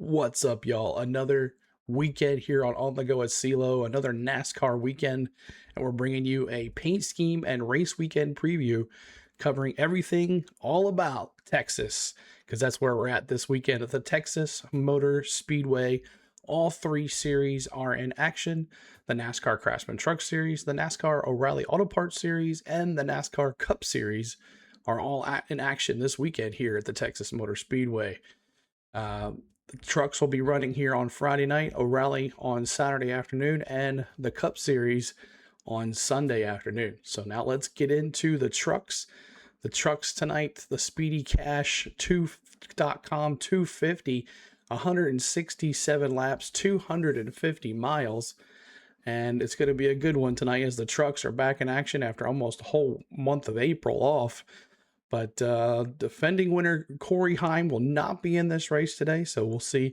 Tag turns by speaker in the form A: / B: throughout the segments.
A: What's up, y'all? Another weekend here on the Go at CeeLo, another NASCAR weekend, and we're bringing you a paint scheme and race weekend preview covering everything all about Texas, because that's where we're at this weekend at the Texas Motor Speedway. All three series are in action: the NASCAR Craftsman Truck Series, the NASCAR O'Reilly Auto Parts Series, and the NASCAR Cup Series are all in action this weekend here at the Texas Motor Speedway. The trucks will be running here on Friday night, O'Reilly on Saturday afternoon, and the Cup Series on Sunday afternoon. So now let's get into the trucks. The trucks tonight, the Speedy Cash 2.com 250, 167 laps, 250 miles. And it's going to be a good one tonight as the trucks are back in action after almost a whole month of April off. But defending winner Corey Heim will not be in this race today, so we'll see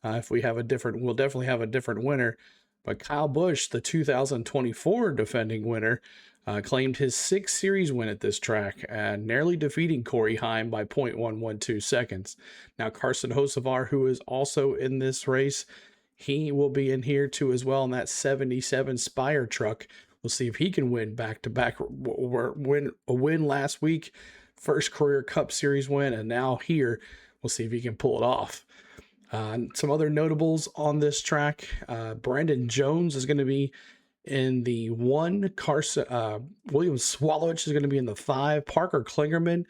A: if we have a different. We'll definitely have a different winner. But Kyle Busch, the 2024 defending winner, claimed his 6th series win at this track, narrowly defeating Corey Heim by 0.112 seconds. Now Carson Hocevar, who is also in this race, he will be in here too as well in that 77 Spire truck. We'll see if he can win back-to-back. Win a win last week. First career Cup Series win, and now here we'll see if he can pull it off. Some other notables on this track: Brandon Jones is going to be in the 1. William Swalowich is going to be in the 5. Parker Klingerman.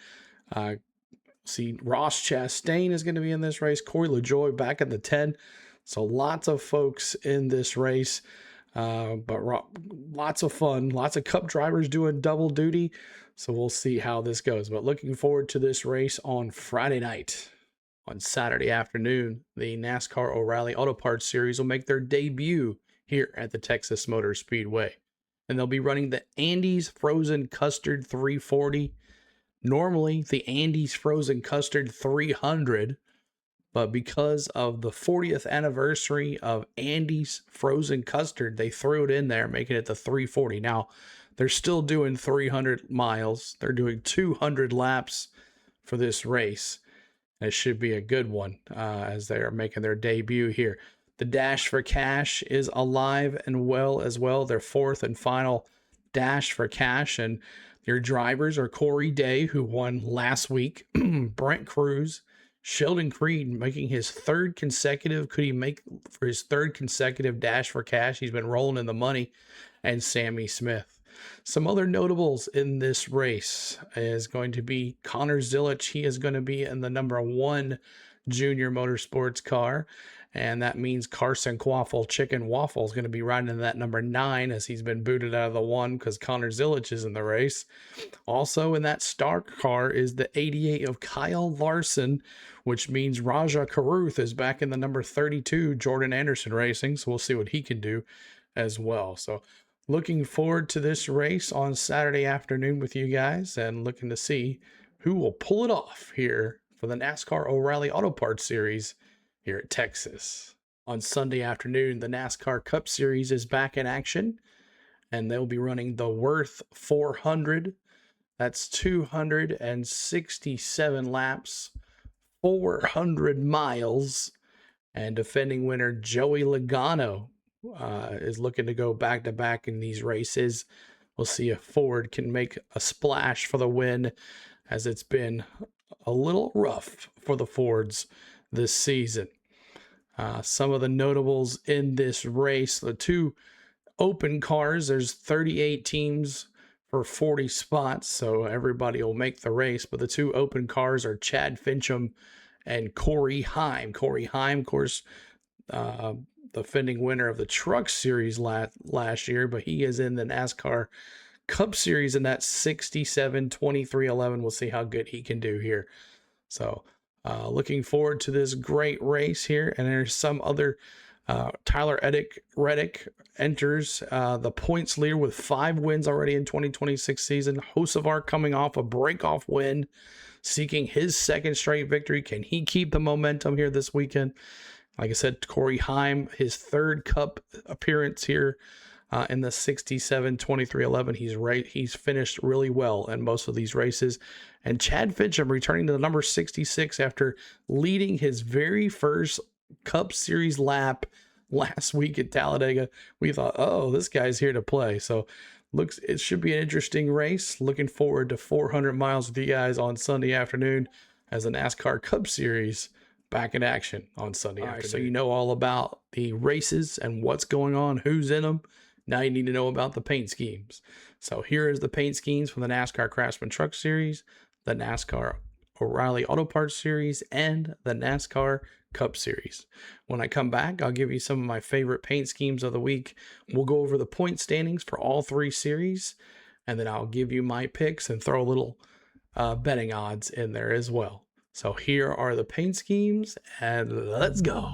A: See, Ross Chastain is going to be in this race. Corey LaJoie back in the 10. So lots of folks in this race. But lots of fun, lots of Cup drivers doing double duty. So we'll see how this goes. But looking forward to this race on Friday night. On Saturday afternoon, the NASCAR O'Reilly Auto Parts Series will make their debut here at the Texas Motor Speedway. And they'll be running the Andes Frozen Custard 340. Normally, the Andes Frozen Custard 300. But because of the 40th anniversary of Andes Frozen Custard, they threw it in there, making it the 340. Now, they're still doing 300 miles. They're doing 200 laps for this race. It should be a good one as they are making their debut here. The Dash for Cash is alive and well as well. Their 4th and final Dash for Cash. And your drivers are Corey Day, who won last week, Brent Cruz, Sheldon Creed making his 3rd consecutive. Could he make for his 3rd consecutive Dash for Cash? He's been rolling in the money. And Sammy Smith. Some other notables in this race is going to be Connor Zilisch. He is going to be in the number 1 junior motorsports car. And that means Carson Quaffle Chicken Waffle is going to be riding in that number 9 as he's been booted out of the 1 because Connor Zilisch is in the race. Also in that star car is the 88 of Kyle Larson, which means Raja Caruth is back in the number 32 Jordan Anderson Racing. So we'll see what he can do as well. So looking forward to this race on Saturday afternoon with you guys and looking to see who will pull it off here for the NASCAR O'Reilly Auto Parts Series here at Texas. On Sunday afternoon, the NASCAR Cup Series is back in action, and they'll be running the WURTH 400. That's 267 laps, 400 miles, and defending winner Joey Logano is looking to go back-to-back in these races. We'll see if Ford can make a splash for the win, as it's been a little rough for the Fords this season. Some of the notables in this race: the 2 open cars, there's 38 teams for 40 spots, so everybody will make the race. But the 2 open cars are Chad Fincham and Corey Heim. Corey Heim, of course, the defending winner of the Truck Series last year, but he is in the NASCAR Cup Series in that 67 2311. We'll see how good he can do here. So looking forward to this great race here. And there's some other Tyler Reddick enters the points leader with 5 wins already in 2026 season. Hocevar coming off a break-off win, seeking his 2nd straight victory. Can he keep the momentum here this weekend? Like I said, Corey Heim, his 3rd Cup appearance here in the 67 2311. He's finished really well in most of these races. And Chad Fincham returning to the number 66 after leading his very first Cup Series lap last week at Talladega. We thought, oh, this guy's here to play. So it should be an interesting race. Looking forward to 400 miles with you guys on Sunday afternoon as the NASCAR Cup Series back in action on Sunday afternoon. So you know all about the races and what's going on, who's in them. Now you need to know about the paint schemes. So here is the paint schemes for the NASCAR Craftsman Truck Series, the NASCAR O'Reilly Auto Parts Series, and the NASCAR Cup Series. When I come back, I'll give you some of my favorite paint schemes of the week. We'll go over the point standings for all three series, and then I'll give you my picks and throw a little betting odds in there as well. So here are the paint schemes, and let's go.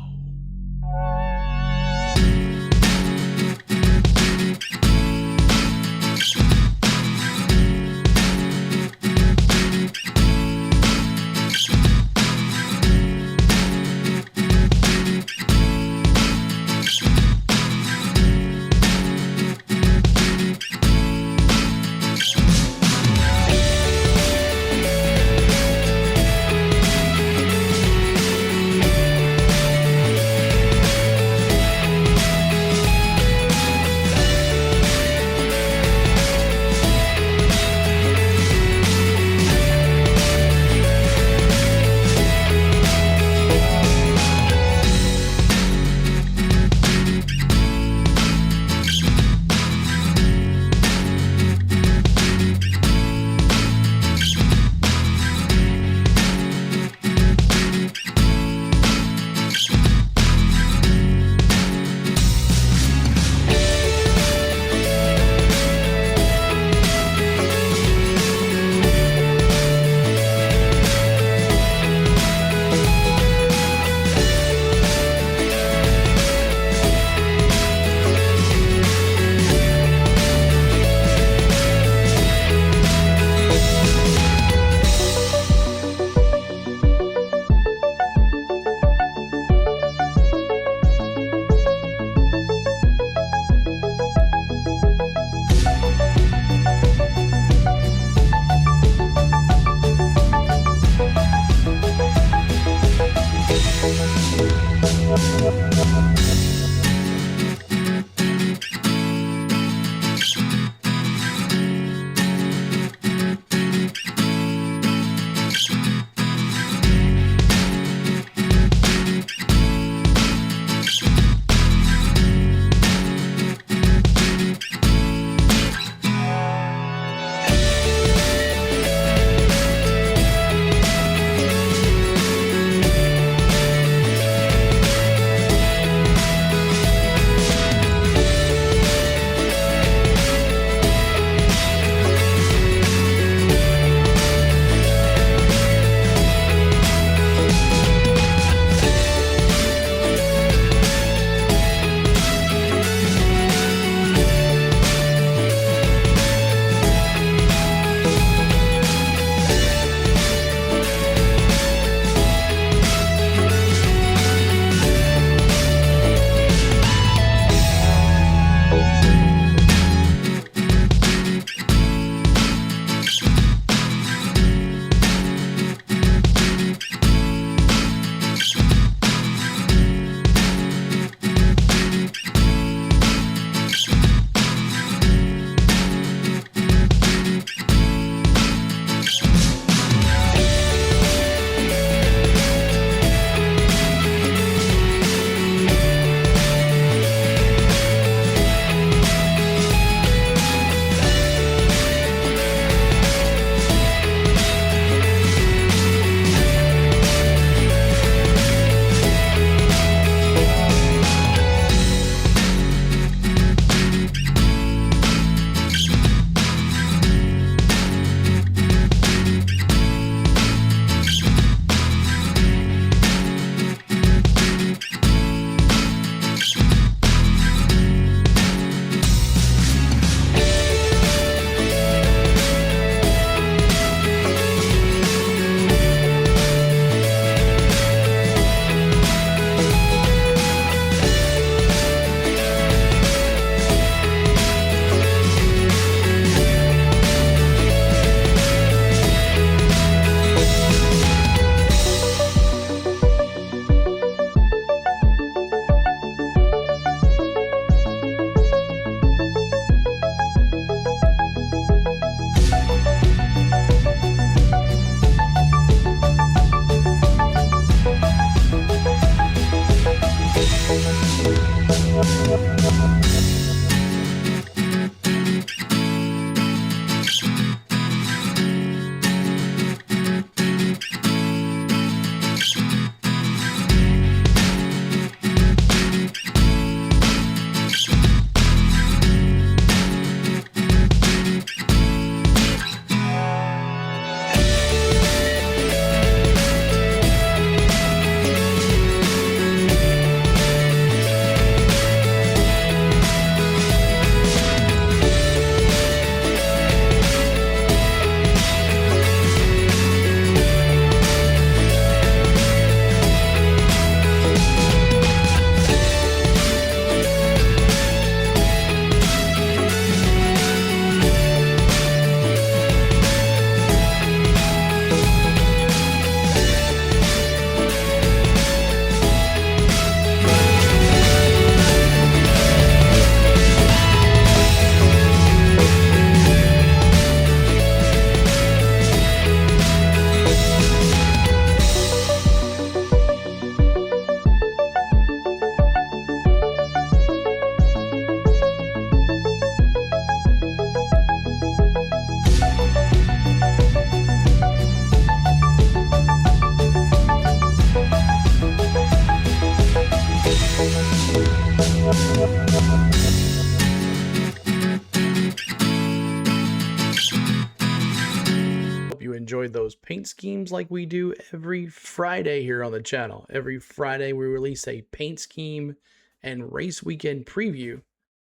A: those paint schemes like we do every Friday here on the channel. Every Friday we release a paint scheme and race weekend preview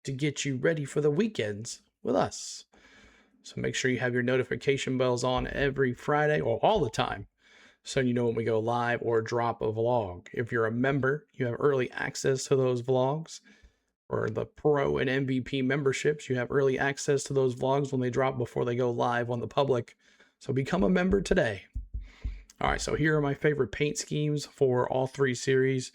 A: to get you ready for the weekends with us. So make sure you have your notification bells on every Friday or all the time, so you know when we go live or drop a vlog. If you're a member, you have early access to those vlogs. Or the Pro and MVP memberships, you have early access to those vlogs when they drop before they go live on the public. So become a member today. All right, so here are my favorite paint schemes for all three series.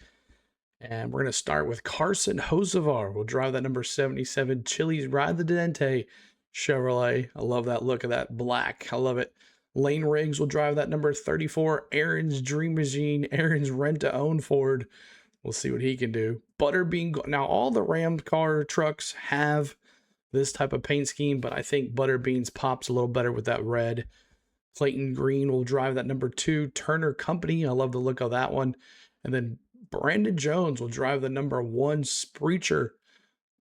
A: And we're going to start with Carson Hocevar. We'll drive that number 77 Chili's Ride the Dente Chevrolet. I love that look of that black. I love it. Lane Riggs will drive that number 34 Aaron's Dream Machine, Aaron's rent-to-own Ford. We'll see what he can do. Butterbean. Now, all the Ram car trucks have this type of paint scheme, but I think Butterbean's pops a little better with that red. Clayton Green will drive that number 2 Turner Company. I love the look of that one. And then Brandon Jones will drive the number 1 Spreacher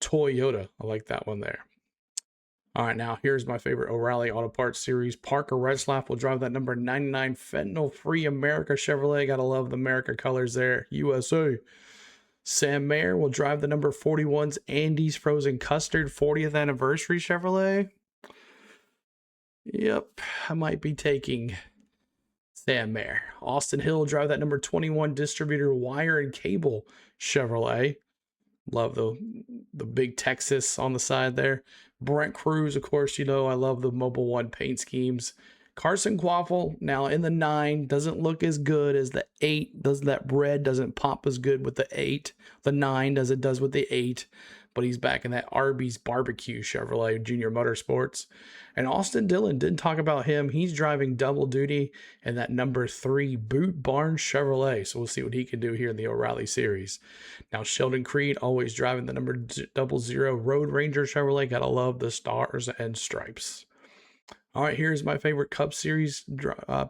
A: Toyota. I like that one there. All right, now here's my favorite O'Reilly Auto Parts series. Parker Retzlaff will drive that number 99 Fentanyl Free America Chevrolet. Gotta love the America colors there. USA. Sam Mayer will drive the number 41's Andy's Frozen Custard 40th Anniversary Chevrolet. Yep, I might be taking Sam Mayer. Austin Hill will drive that number 21 Distributor Wire and Cable Chevrolet. Love the big Texas on the side there. Brent Cruz, of course, you know I love the Mobile One paint schemes. Carson Quaffle, now in the 9, doesn't look as good as the 8. That red doesn't pop as good with the 8. The 9 as it does with the 8. But he's back in that Arby's Barbecue Chevrolet Junior Motorsports. And Austin Dillon, didn't talk about him. He's driving double duty in that number 3 Boot Barn Chevrolet. So we'll see what he can do here in the O'Reilly series. Now, Sheldon Creed, always driving the number 00 Road Ranger Chevrolet. Gotta love the stars and stripes. All right, here's my favorite Cup Series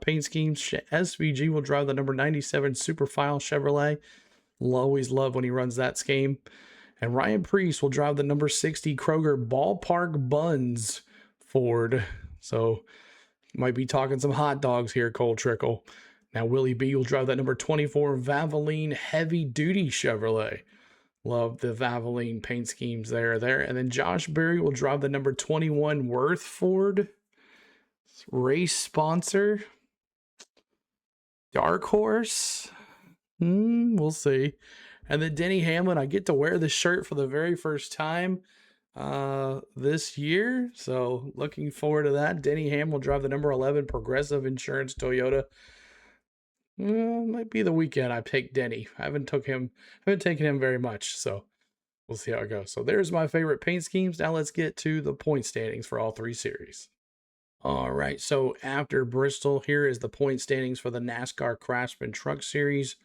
A: paint schemes. SVG will drive the number 97 Superfile Chevrolet. Always love when he runs that scheme. And Ryan Preece will drive the number 60 Kroger Ballpark Buns Ford. So might be talking some hot dogs here, Cole Trickle. Now Willie B will drive that number 24 Valvoline Heavy Duty Chevrolet. Love the Valvoline paint schemes there. And then Josh Berry will drive the number 21 Worth Ford. Race sponsor. Dark Horse. We'll see. And then Denny Hamlin, I get to wear this shirt for the very first time this year. So looking forward to that. Denny Hamlin will drive the number 11 Progressive Insurance Toyota. Might be the weekend I pick Denny. I haven't taken him very much. So we'll see how it goes. So there's my favorite paint schemes. Now let's get to the point standings for all three series. All right. So after Bristol, here is the point standings for the NASCAR Craftsman Truck Series.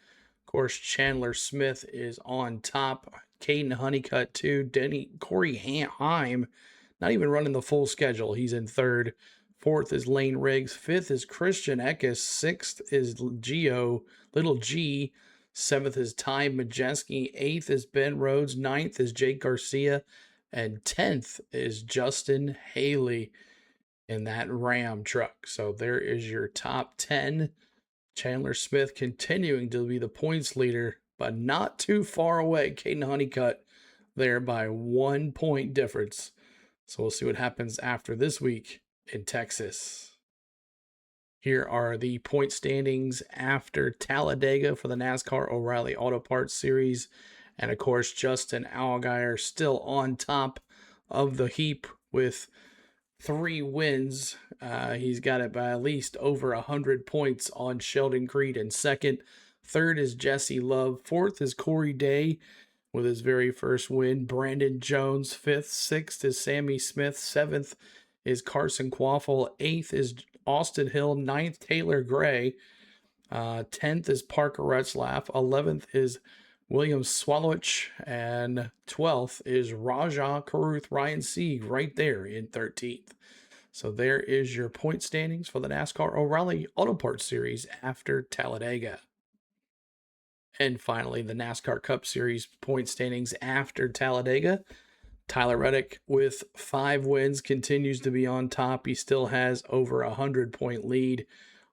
A: Of course, Chandler Smith is on top. Caden Honeycutt, 2. Corey Heim, not even running the full schedule. He's in 3rd. 4th is Lane Riggs. 5th is Christian Eckes. 6th is Little G. 7th is Ty Majeski. 8th is Ben Rhodes. 9th is Jake Garcia. And 10th is Justin Haley in that Ram truck. So there is your top 10. Chandler Smith continuing to be the points leader, but not too far away. Caden Honeycutt there by 1 point difference. So we'll see what happens after this week in Texas. Here are the point standings after Talladega for the NASCAR O'Reilly Auto Parts Series. And of course, Justin Allgaier still on top of the heap with 3 wins. He's got it by at least over 100 points on Sheldon Creed in 2nd. 3rd is Jesse Love. 4th is Corey Day with his very first win. Brandon Jones, 5th. 6th is Sammy Smith. 7th is Carson Quaffle. 8th is Austin Hill. 9th, Taylor Gray. 10th is Parker Retzlaff. 11th is William Swalowich. And 12th is Rajah Caruth Ryan Sieg right there in 13th. So there is your point standings for the NASCAR O'Reilly Auto Parts Series after Talladega. And finally, the NASCAR Cup Series point standings after Talladega. Tyler Reddick with 5 wins continues to be on top. He still has over 100-point lead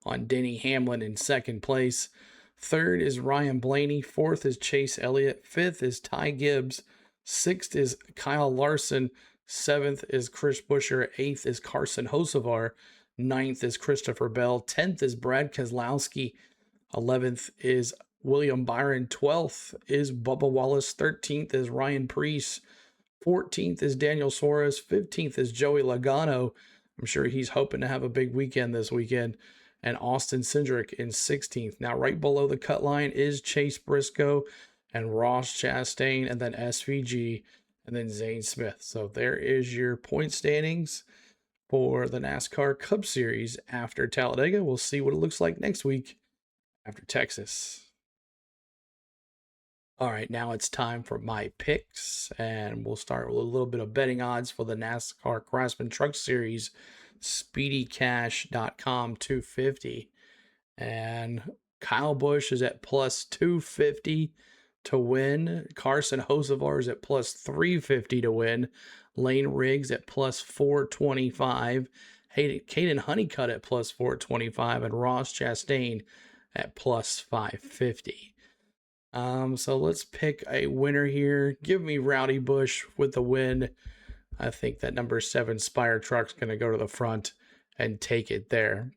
A: on Denny Hamlin in second place. Third is Ryan Blaney. Fourth is Chase Elliott. Fifth is Ty Gibbs. Sixth is Kyle Larson. Seventh is Chris Buescher. Eighth is Carson Hocevar. Ninth is Christopher Bell. 10th is Brad Keselowski. 11th is William Byron. 12th is Bubba Wallace. 13th is Ryan Preece. 14th is Daniel Suarez. 15th is Joey Logano. I'm sure he's hoping to have a big weekend this weekend. And Austin Cindric in 16th. Now, right below the cut line is Chase Briscoe and Ross Chastain, and then SVG, and then Zane Smith. So there is your point standings for the NASCAR Cup Series after Talladega. We'll see what it looks like next week after Texas. All right, now it's time for my picks, and we'll start with a little bit of betting odds for the NASCAR Craftsman Truck Series. SpeedyCash.com 250, and Kyle Busch is at plus 250 to win. Carson Hocevar is at plus 350 to win. Lane Riggs at plus 425. Caden Honeycutt at plus 425, and Ross Chastain at plus 550. So let's pick a winner here. Give me Rowdy Busch with the win. I think that number 7 Spire Truck's going to go to the front and take it there.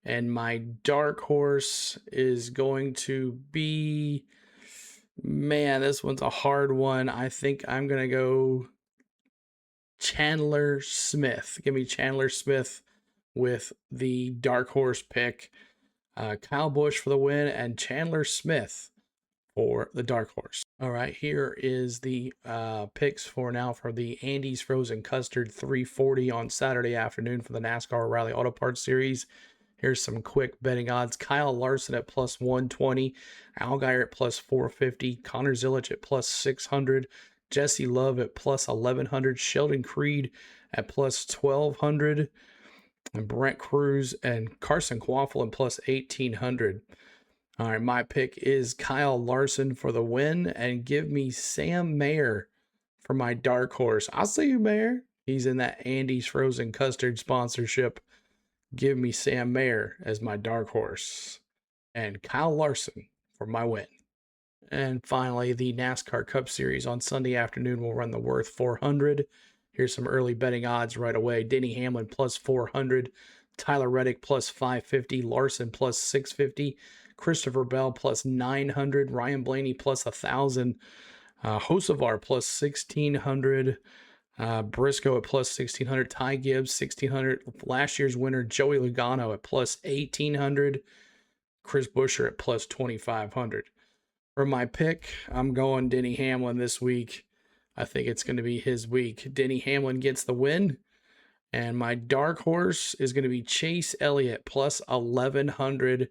A: And my dark horse is going to be, man, this one's a hard one. I think I'm going to go Chandler Smith. Give me Chandler Smith with the dark horse pick. Kyle Busch for the win and Chandler Smith for the dark horse. All right, here is the picks for the Andy's Frozen Custard 340 on Saturday afternoon for the NASCAR O'Reilly Auto Parts Series. Here's some quick betting odds. Kyle Larson at plus 120, Allgaier at plus 450, Connor Zilisch at plus 600, Jesse Love at plus 1100, Sheldon Creed at plus 1200, and Brent Cruz and Carson Quaffle at plus 1800. All right, my pick is Kyle Larson for the win, and give me Sam Mayer for my dark horse. I'll see you, Mayer. He's in that Andy's Frozen Custard sponsorship. Give me Sam Mayer as my dark horse, and Kyle Larson for my win. And finally, the NASCAR Cup Series on Sunday afternoon will run the WURTH 400. Here's some early betting odds right away. Denny Hamlin plus 400, Tyler Reddick plus 550, Larson plus 650, Christopher Bell plus 900, Ryan Blaney plus 1,000, Hocevar plus 1,600, Briscoe at plus 1,600, Ty Gibbs 1,600, last year's winner Joey Logano at plus 1,800, Chris Buescher at plus 2,500. For my pick, I'm going Denny Hamlin this week. I think it's going to be his week. Denny Hamlin gets the win. And my dark horse is going to be Chase Elliott plus 1,100.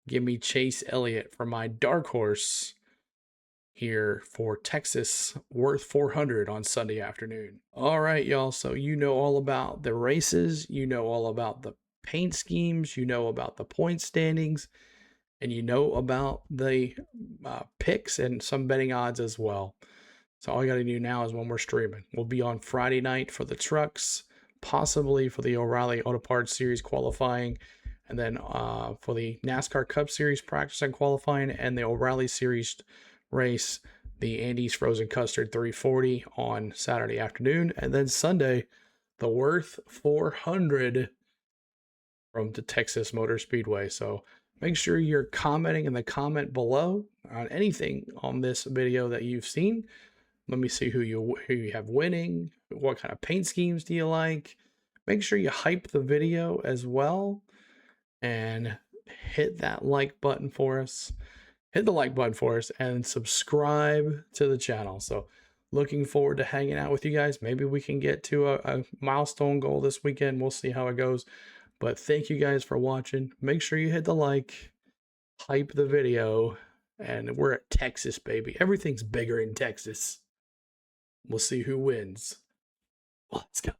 A: Give me Chase Elliott for my dark horse here for Texas WURTH 400 on Sunday afternoon. All right, y'all. So you know all about the races. You know all about the paint schemes. You know about the point standings. And you know about the picks and some betting odds as well. So all you got to do now is when we're streaming. We'll be on Friday night for the trucks, possibly for the O'Reilly Auto Parts Series qualifying, and then for the NASCAR Cup Series practice and qualifying, and the O'Reilly Series race, the Andy's Frozen Custard 340 on Saturday afternoon, and then Sunday, the WURTH 400 from the Texas Motor Speedway. So make sure you're commenting in the comment below on anything on this video that you've seen. Let me see who you have winning. What kind of paint schemes do you like? Make sure you hype the video as well. And hit that like button for us. Hit the like button for us and subscribe to the channel. So looking forward to hanging out with you guys. Maybe we can get to a milestone goal this weekend. We'll see how it goes. But thank you guys for watching. Make sure you hit the like, hype the video, and we're at Texas, baby. Everything's bigger in Texas. We'll see who wins. Let's go.